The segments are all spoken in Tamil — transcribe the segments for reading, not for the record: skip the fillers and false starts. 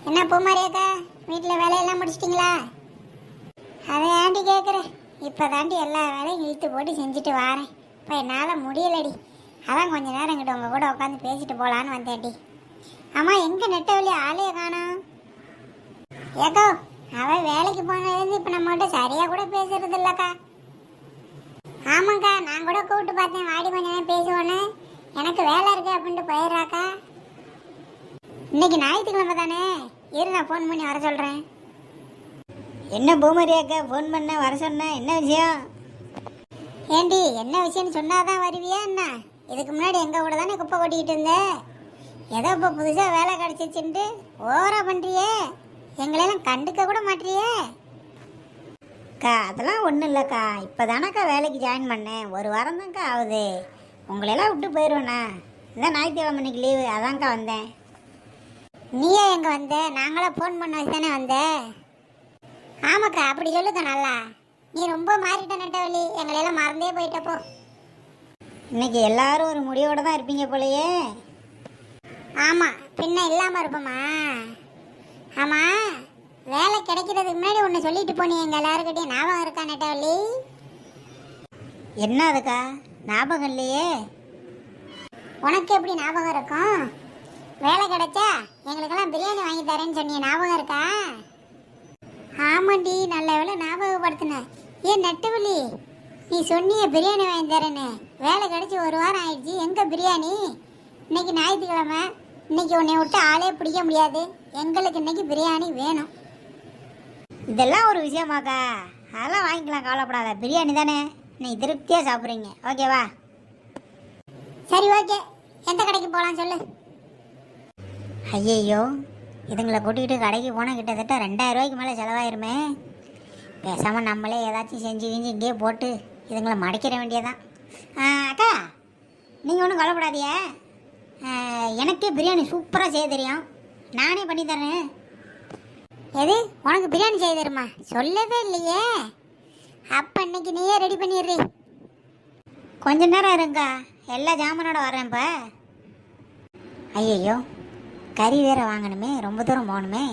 என்ன பூமாரியாக்கா, வீட்டில் வேலையெல்லாம் முடிச்சிட்டிங்களா? அதை ஏண்டி கேட்குறேன், இப்போ தாண்டி எல்லா வேலையும் இழுத்து போட்டு செஞ்சுட்டு வாரேன். இப்போ என்னால் முடியலடி. அதான் கொஞ்ச நேரம் இங்கிட்ட உங்கள் கூட உட்காந்து பேசிட்டு போகலான்னு வந்தேன்டி. ஆமாம், எங்கே நெட்ட வழி ஆளையே காணோம். ஏக்கோ, அவள் வேலைக்கு போனதுலேருந்து இப்போ நம்மகிட்ட சரியாக கூட பேசுறது இல்லைக்கா. ஆமாங்க்கா, நான் கூட கூப்பிட்டு பார்த்தேன், வாடி கொஞ்ச நேரம் பேசுவோன்னு. எனக்கு வேலை இருக்கு அப்படின்ட்டு போயிடுறாக்கா. இன்னைக்கு ஞாயிற்றுக்கிழமை தானே, இரு நான் ஃபோன் பண்ணி வர சொல்கிறேன். என்ன பூமரியாக்கா ஃபோன் பண்ண வர சொன்ன, என்ன விஷயம்? ஏண்டி, என்ன விஷயம்னு சொன்னாதான் வருவியா என்ன? இதுக்கு முன்னாடி எங்கள் கூட தானே குப்பை கொட்டிக்கிட்டு இருந்தேன். ஏதோ இப்போ புதுசாக வேலை கிடச்சிச்சுன்ட்டு ஓவரா பண்ணுறியே, எங்களெல்லாம் கண்டுக்க கூட மாட்டியே. அக்கா அதெல்லாம் ஒன்றும் இல்லைக்கா, இப்போ தானக்கா வேலைக்கு ஜாயின் பண்ணேன், ஒரு வாரம் தான்க்கா ஆகுது. உங்களையெல்லாம் விட்டு போயிடுவேண்ணா. இதான் ஞாயிற்றுக்கிழமை இன்னைக்கு லீவு, அதான்க்கா வந்தேன். நீயே எங்கே வந்த? நாங்களாம் ஃபோன் பண்ண வச்சு தானே வந்த. ஆமாக்கா, அப்படி சொல்லுக்கா. நல்லா நீ ரொம்ப மாறிட்ட நெட்டவழி, எங்களையெல்லாம் மறந்தே போயிட்டப்போ. இன்னைக்கு எல்லாரும் ஒரு முடிவோட தான் இருப்பீங்க போலயே. ஆமாம், பின்ன இல்லாமல் இருப்போமா? ஆமாம், வேலை கிடைக்கிறதுக்கு முன்னாடி ஒன்று சொல்லிட்டு போனீங்க எங்கள் எல்லாருக்கிட்டையும், ஞாபகம் இருக்கா நெட்டவழி? என்ன அதுக்கா ஞாபகம் இல்லையே. உனக்கு எப்படி ஞாபகம் இருக்கும்? வேலை கிடைச்சா எங்களுக்கெல்லாம் பிரியாணி வாங்கி தரேன்னு சொன்னீங்க, ஞாபகம் இருக்கா? ஆமாண்டி, நல்ல வேலை ஞாபகப்படுத்தின. ஏன் நெட்டவழி, நீ சொன்னிய பிரியாணி வாங்கி தரேன்னு, வேலை கிடைச்சி ஒரு வாரம் ஆயிடுச்சு, எங்கே பிரியாணி? இன்னைக்கு ஞாயிற்றுக்கிழமை, இன்னைக்கு உன்னை விட்டு ஆளே பிடிக்க முடியாது, எங்களுக்கு இன்னைக்கு பிரியாணி வேணும். இதெல்லாம் ஒரு விஷயமாக்கா, அதெல்லாம் வாங்கிக்கலாம், கவலைப்படாத. பிரியாணி தானே, நீ திருப்தியாக சாப்பிட்றீங்க, ஓகேவா? சரி, ஓகே. எந்த கடைக்கு போகலாம் சொல்லு. ஐயையோ, இதுங்களை கூட்டிகிட்டு கடைக்கு போனால் கிட்டத்தட்ட 2000 ரூபாய்க்கு மேலே செலவாயிருமே. பேசாமல் நம்மளே ஏதாச்சும் செஞ்சு கிஞ்சி இங்கேயே போட்டு இதுங்களை மடைக்கிற வேண்டியதான். அக்கா நீங்கள் ஒன்றும் கவலைப்படாதிய, எனக்கே பிரியாணி சூப்பராக செய்ய தெரியும், நானே பண்ணி தரேன். எது, உனக்கு பிரியாணி செய்ய தருமா? சொல்லவே இல்லையே. அப்போ இன்னைக்கு நீயே ரெடி பண்ணிடுறீ. கொஞ்ச நேரம் இருங்கக்கா, எல்லா ஜாமானோட வரேன் இப்போ. ஐயையோ, கறி வேற வாங்கணுமே, ரொம்ப தூரம் போகணுமே,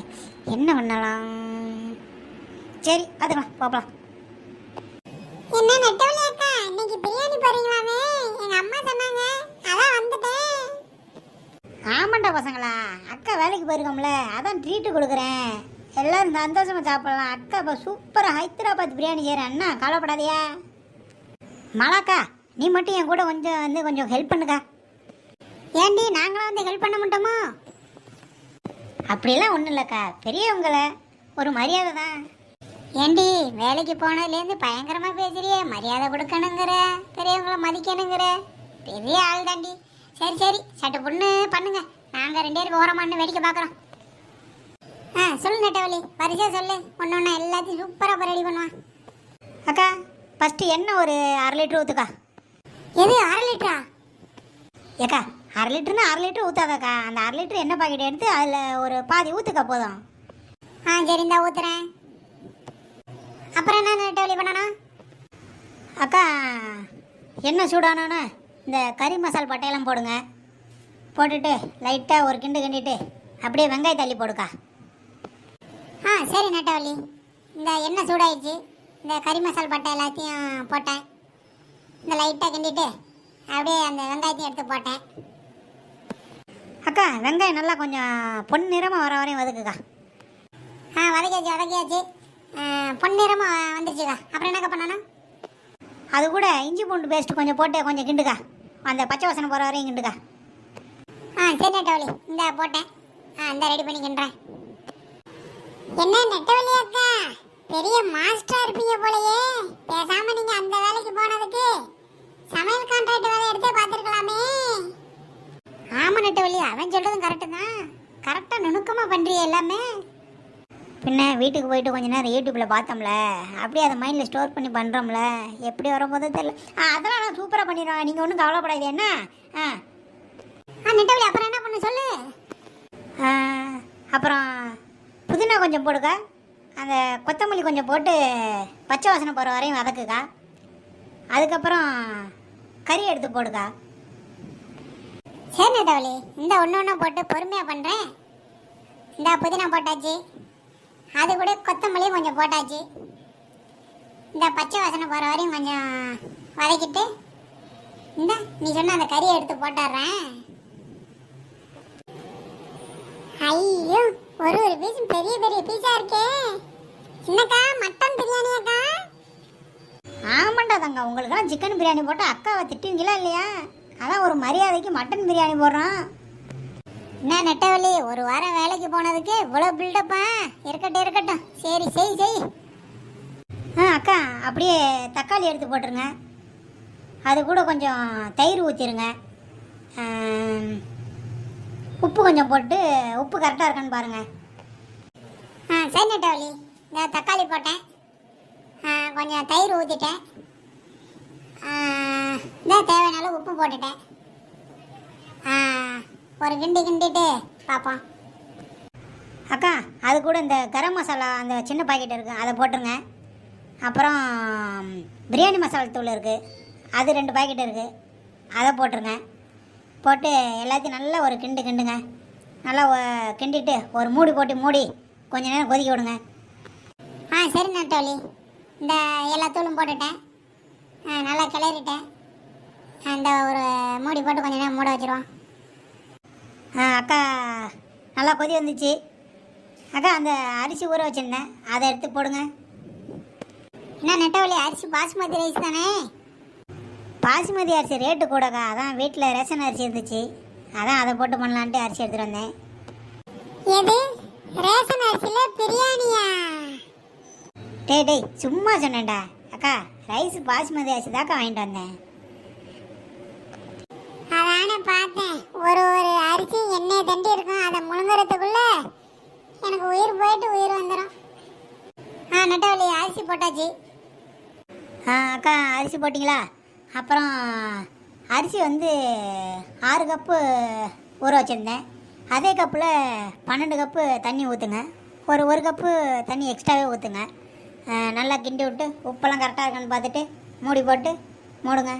என்ன பண்ணலாம்? சரி பார்த்துக்கலாம், போகலாம். என்ன நெட்டவழி அக்கா, இன்னைக்கு பிரியாணி போறீங்களாமே? எங்க அம்மா சொன்னாங்க, அதான் வந்துட்டேன். ஆமாண்டா பசங்களா, அக்கா வேலைக்கு போயிருக்கோம்ல, அதான் ட்ரீட்டு கொடுக்குறேன், எல்லாரும் சந்தோஷமாக சாப்பிடலாம். அக்கா இப்போ சூப்பராக ஹைதராபாத் பிரியாணி செய்கிறேன், அண்ணா கவலைப்படாதியா. மலாக்கா, நீ மட்டும் என் கூட கொஞ்சம் ஹெல்ப் பண்ணுக்கா. ஏண்டி, நாங்களும் வந்து ஹெல்ப் பண்ண மாட்டோமா? அப்படியெல்லாம் ஒன்றும் இல்லைக்கா, பெரியவங்கள ஒரு மரியாதை தான். ஏண்டி, வேலைக்கு போனதுலேருந்து பயங்கரமாக பேசுறியே, மரியாதை கொடுக்கணுங்கிற, பெரியவங்களை மதிக்கணுங்கிற, பெரிய ஆள் தாண்டி. சரி சரி, சட்டு பொண்ணு பண்ணுங்க, நாங்கள் 2 பேருக்கு ஓரமானு வேடிக்கை பார்க்குறோம். சொல்லு நெட்டவழி, வரிசையாக சொல்லு, ஒன்று ஒன்றா எல்லாத்தையும் சூப்பராக ரெடி பண்ணுவான். அக்கா ஃபஸ்ட்டு எண்ணெய் ஒரு 1/2 லிட்டர் ஊற்றுக்கா. எது 1/2 லிட்டரா? ஏக்கா 1/2 லிட்டர்னா 1/2 லிட்டர் ஊற்றாதக்கா, அந்த 1/2 லிட்டர் எண்ணெய் பாக்கெட் எடுத்து அதில் ஒரு பாதி ஊற்றுக்கா போதும். சரி, இந்தா ஊற்றுறேன். அப்புறம் என்ன நெட்டவழி பண்ணணும்? அக்கா எண்ணெய் சூடானோன்னு இந்த கறி மசால் பட்டையெல்லாம் போடுங்க, போட்டுட்டு லைட்டாக ஒரு கிண்டு கிண்டிட்டு அப்படியே வெங்காயம் தள்ளி போடுக்கா. சரி நெட்டவழி, இந்த எண்ணெய் சூடாயிடுச்சு, இந்த கறி மசால் பட்டை எல்லாத்தையும் போட்டேன், இந்த லைட்டாக கிண்டிட்டு அப்படியே அந்த வெங்காயத்தையும் எடுத்து போட்டேன். அக்கா வெங்காயம் நல்லா கொஞ்சம் பொன்னிறமாக வர வரையும் வதக்குக்கா. வதக்கியாச்சு, பொன்னிறமாக வந்துருச்சுக்கா. அப்புறம் என்னக்கா பண்ணணும்? அது கூட இஞ்சி பூண்டு பேஸ்ட்டு கொஞ்சம் போட்டு கொஞ்சம் கிண்டுக்கா, அந்த பச்சை வாசனை போகிற வரையும் கிண்டுக்கா. சரி நெட்டவழி, இந்த போட்டேன், இந்த ரெடி பண்ணி கிண்டுறேன். என்ன நெட்டவழி அக்கா, பெரிய மாஸ்டரா இருப்பீங்க போலயே. பேசாம நீங்க அந்த வேலைக்கு போனதுக்கு சமையல் கான்ட்ராக்ட் வேலை எடுத்தே பார்த்துருக்கலாமே. ஆமா நெட்டவழி, அவன் சொல்றதும் கரெக்டு தான். கரெக்டாக நுணுக்கமாக பண்ணுறிய எல்லாமே. பின்ன வீட்டுக்கு போயிட்டு கொஞ்ச நேரம் யூடியூப்பில் பார்த்தோம்ல, அப்படியே அதை மைண்டில் ஸ்டோர் பண்ணி பண்ணுறோம்ல, எப்படி வரும்போது தெரியல. அதெல்லாம் நான் சூப்பராக பண்ணிடுவேன், நீங்கள் ஒன்றும் கவலைப்படாது. என்ன நெட்டவழி, அப்புறம் என்ன பண்ண சொல்லு. அப்புறம் புதினா கொஞ்சம் போடுக்கா, அந்த கொத்தமல்லி கொஞ்சம் போட்டு பச்சை வாசனை போகிற வரையும் வதக்குக்கா. அதுக்கப்புறம் கறி எடுத்து போடுக்கா. சரி நெட்டவழி, இந்த ஒன்று ஒன்றா போட்டு பொறுமையாக பண்ணுறேன். இந்த புதினா போட்டாச்சு, அது கூட கொத்தமல்லியும் கொஞ்சம் போட்டாச்சு. இந்த பச்சை வாசனை போகிற வரையும் கொஞ்சம் வதக்கிட்டு இந்த நீ சொன்ன அந்த கறியை எடுத்து போட்டுடுறேன். ஐயோ, ஒரு ஒரு பீஸும் பெரிய பெரிய பீஸாக இருக்கே. என்னக்கா, மட்டன் பிரியாணியாக்கா? ஆமாண்டா தங்க, உங்களுக்கெல்லாம் சிக்கன் பிரியாணி போட்டு அக்காவை திட்டுவீங்களா இல்லையா? அதான் ஒரு மரியாதைக்கு மட்டன் பிரியாணி போடுறோம். என்ன நெட்டவள்ளி, ஒரு வாரம் வேலைக்கு போனதுக்கு இவ்வளோ பில்டப்பா? இருக்கட்டும் இருக்கட்டும், சரி செய். அக்கா அப்படியே தக்காளி எடுத்து போட்டுருங்க. அது கூட கொஞ்சம் தயிர் ஊற்றிடுங்க. உப்பு கொஞ்சம் போட்டு, உப்பு கரெக்டாக இருக்கான்னு பாருங்கள். சரி நெட்டவள்ளி, இந்த தக்காளி போட்டேன், கொஞ்சம் தயிர் ஊற்றிட்டேன், இந்த தேவையான அளவு உப்பு போட்டுட்டேன். ஒரு கிண்டிட்டு பார்ப்போம். அக்கா அது கூட இந்த கரம் மசாலா அந்த சின்ன பாக்கெட் இருக்குது, அதை போட்டுருங்க. அப்புறம் பிரியாணி மசாலா தூள் இருக்குது, அது 2 பாக்கெட் இருக்குது, அதை போட்டுருங்க. போட்டு எல்லாத்தையும் நல்லா ஒரு கிண்டுங்க. நல்லா கிண்டிட்டு ஒரு மூடி போட்டு மூடி கொஞ்ச நேரம் கொதிக்க விடுங்க. சரி நெட்டவள்ளி, இந்த எல்லா தூளும் போட்டுட்டேன், நல்லா கிளறிட்டேன். அந்த ஒரு மூடி போட்டு கொஞ்ச நேரம் மூட வச்சுருவோம். அக்கா நல்லா கொதி வந்துச்சு. அக்கா அந்த அரிசி ஊற வச்சுருந்தேன், அதை எடுத்து போடுங்க. என்ன நெட்டவள்ளி, அரிசி பாசுமதி ரைஸ் தானே? பாசுமதி அரிசி ரேட்டு கூடக்கா, அதான் வீட்டில் ரேஷன் அரிசி இருந்துச்சு, அதான் அதை போட்டு பண்ணலான்ட்டு அரிசி எடுத்துகிட்டு வந்தேன். எது ரேஷன் அரிசியில் பிரியாணியா? டேய் சும்மா சொன்னேன்டா. அக்கா ரைஸ் பாசுமதி அரிசி தாக்கா வாங்கிட்டு வந்தேன். அதானே பார்த்தேன், ஒரு அரிசி எண்ணெய் தண்டி இருக்கும், அதை முழுங்குறதுக்குள்ள எனக்கு உயிர் போயிட்டு உயிர் வந்துடும். நெட்டவள்ளி, அரிசி போட்டாச்சு. அக்கா அரிசி போட்டிங்களா? அப்புறம் அரிசி வந்து 6 கப்பு ஊற வச்சுருந்தேன், அதே கப்பில் 12 கப்பு தண்ணி ஊற்றுங்க. ஒரு கப்பு தண்ணி எக்ஸ்ட்ராவே ஊற்றுங்க. நல்லா கிண்டி விட்டு உப்பெல்லாம் கரெக்டாக இருக்கான்னு பார்த்துட்டு மூடி போட்டு மூடுங்க.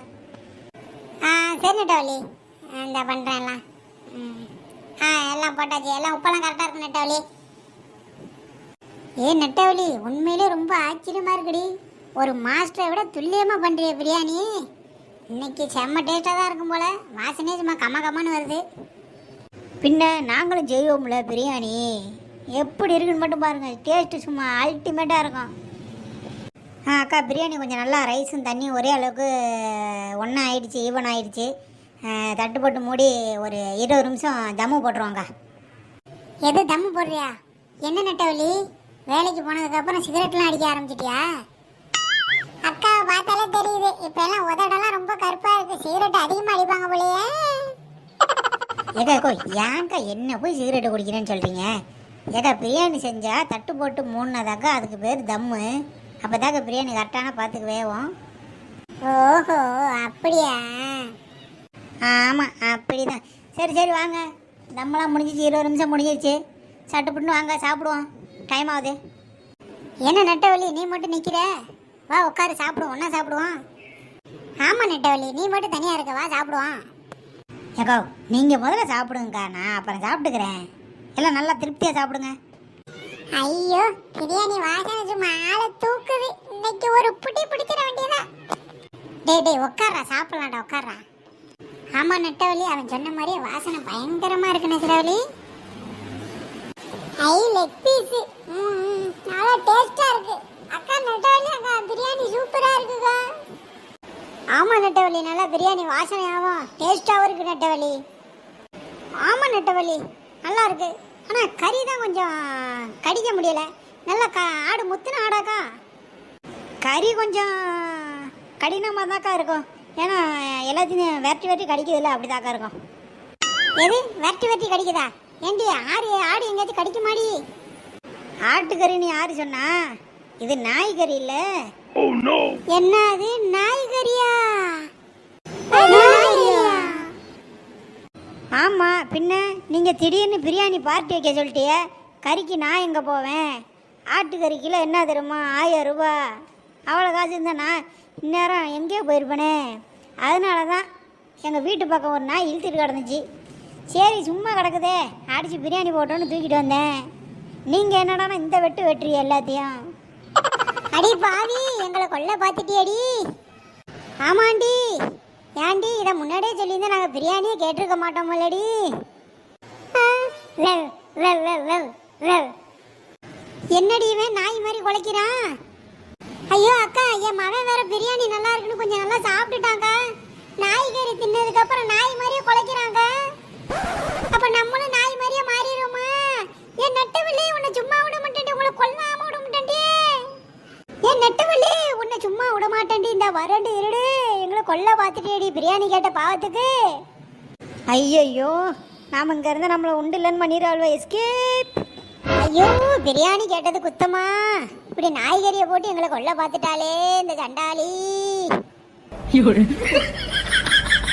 சரி நெட்டவள்ளி, இந்த பண்ணுறேன் எல்லாம். எல்லாம் போட்டாச்சு, எல்லாம் உப்பெல்லாம் கரெக்டாக இருக்கு நெட்டவள்ளி. நெட்டவள்ளி, உண்மையிலே ரொம்ப ஆச்சரியமாக இருக்குடி. ஒரு மாஸ்டரை விட துல்லியமாக பண்ணுறிய பிரியாணி. இன்னைக்கு செம்ம டேஸ்ட்டாக தான் இருக்கும் போல், வாசனையே சும்மா கம்மன்னு வருது. பின்ன நாங்களும் செய்வோம்ல பிரியாணி, எப்படி இருக்குன்னு மட்டும் பாருங்கள், டேஸ்ட்டு சும்மா அல்டிமேட்டாக இருக்கும். அக்கா பிரியாணி கொஞ்சம் நல்லா ரைஸும் தண்ணியும் ஒரே அளவுக்கு ஒன்றா ஆயிடுச்சு, ஈவன் ஆயிடுச்சு. தட்டு போட்டு மூடி ஒரு 20 நிமிஷம் தம்மு போட்டுருவாங்க. எது தம்மு போடுறியா? என்ன நெட்டவள்ளி, வேலைக்கு போனதுக்கப்புறம் சிகரெட்லாம் அடிக்க ஆரம்பிச்சிட்டியா? அக்காவை பார்த்தாலே தெரியுது, இப்போ எல்லாம் உதடெல்லாம் ரொம்ப கருப்பாக இருக்குது, சிகரெட் அதிகமாக அடிப்பாங்க போலையே. ஏக்கா ஏன்க்கா என்ன போய் சிகரெட்டு குடிக்கிறேன்னு சொல்கிறீங்க? ஏக்கா பிரியாணி செஞ்சால் தட்டு போட்டு மூணுனாதாக்கா அதுக்கு பேர் தம்மு. அப்போ தாக்கா பிரியாணி கரெக்டான பார்த்துக்கு வேகும். ஓஹோ, அப்படியா? ஆமாம் அப்படி தான். சரி வாங்க, தம்மெல்லாம் முடிஞ்சிச்சு, 20 நிமிஷம் முடிஞ்சிருச்சு. சட்டுப்புட்டுன்னு வாங்க சாப்பிடுவோம், டைம் ஆகுது. என்ன நெட்டவள்ளி, நீ மட்டும் நிற்கிற? வா உட்காரு, சாப்பிடுவோம், ஒன்றா சாப்பிடுவோம். ஆமாம் நெட்டவள்ளி, நீ மட்டும் தனியாக இருக்க, வா சாப்பிடுவோம். ஏக்கோ நீங்கள் முதல்ல சாப்பிடுங்கக்கா, நான் அப்புறம் சாப்பிட்டுக்கிறேன். எல்லாம் நல்லா திருப்தியாக சாப்பிடுங்க. ஐயோ, பிரியாணி வாசனை சும்மா ஆளை தூக்குது. இன்னைக்கு ஒரு புடி பிடிச்சிட வேண்டியதான். டேய் உட்கார்றா, சாப்பிடலாம்டா, உட்கார்றா. ஆமாம் நெட்டவள்ளி, அவன் சொன்ன மாதிரியே வாசனை பயங்கரமாக இருக்கு நெட்டவள்ளி. லெக் பீஸு நல்லா டேஸ்ட்டாக இருக்கு. அக்கா நெட்டவள்ளி, அக்கா பிரியாணி சூப்பராக இருக்குக்கா. ஆமாம் நெட்டவள்ளி, நல்லா பிரியாணி வாசனையாகவும் டேஸ்ட்டாகவும் இருக்கு நெட்டவள்ளி. ஆமாம் நெட்டவள்ளி, நல்லா இருக்கு. ஆனால் கறி தான் கொஞ்சம் கடிக்க முடியல. நல்லா ஆடு முத்துன ஆடாக்கா. கறி கொஞ்சம் கடினமாக தாக்கா இருக்கும், ஏன்னா எல்லாத்தையும் வெட்டி கடிக்கிறதில்ல, அப்படி தாக்கா இருக்கும். எது வெட்டி கடிக்குதா? ஏண்டி ஆடு எங்கேயாச்சும் கடிக்க மாடி? ஆட்டுக்கறி நீ யாரு சொன்னா? இது நாய்கறி இல்லை. என்ன அது நாய்கறியா? ஆமாம், பின்ன நீங்கள் திடீர்னு பிரியாணி பார்ட்டி வைக்க சொல்லிட்டியே, கறிக்கு நான் எங்கே போவேன்? ஆட்டுக்கறி கிலோ என்ன தெரியுமா? 1000 ரூபா. அவ்வளோ காசு இருந்தால் நான் இந்நேரம் எங்கேயோ போயிருப்பேனே. அதனால தான் எங்கள் வீட்டு பக்கம் ஒரு நாய் இழுத்துட்டு கிடந்துச்சு, சரி சும்மா கிடக்குதே அடிச்சு பிரியாணி போட்டோன்னு தூக்கிட்டு வந்தேன். நீங்கள் என்னடானா இந்த வெட்டு வெட்டுறீ எல்லாத்தையும். அடி பாவி, எங்களை கொல்ல பார்த்துட்டியடி. ஆமாண்டி. ஏண்டி இதை முன்னாடியே சொல்லியிருந்தா நாங்கள் பிரியாணியே கேட்டிருக்க மாட்டோம்லடி. என்னடி இவன் நாய் மாதிரி குலைக்கிறான்? ஐயோ அக்கா, என் மகன் வேற பிரியாணி நல்லா இருக்குன்னு கொஞ்சம் நல்லா சாப்பிட்டுட்டாங்க. நாய்கறி தின்னதுக்கு அப்புறம் நாய் மாதிரியே குலைக்கிறாங்க. அப்ப நம்மளும் நாய் மாதிரியே மாறிடுமா? என் நெட்டவள்ளி, உன்னை சும்மா விட மாட்டேன், உங்களை கொல்லாம விட மாட்டேன். என் நெட்டவள்ளி, உன்னை சும்மா விட மாட்டேன். இந்த வரண்டு இருடு எங்களை கொல்ல பார்த்துட்டேடி பிரியாணி கேட்ட பாவத்துக்கு. ஐயோ நாம் இங்கே இருந்து நம்மளை உண்டு இல்லைன்னு பண்ணிடுவாள்வா. எஸ்கேப். ஐயோ, பிரியாணி கேட்டது குத்தமா? இப்படி நாய்கறியை போட்டு எங்களை கொல்ல பார்த்துட்டாலே இந்த சண்டாளி.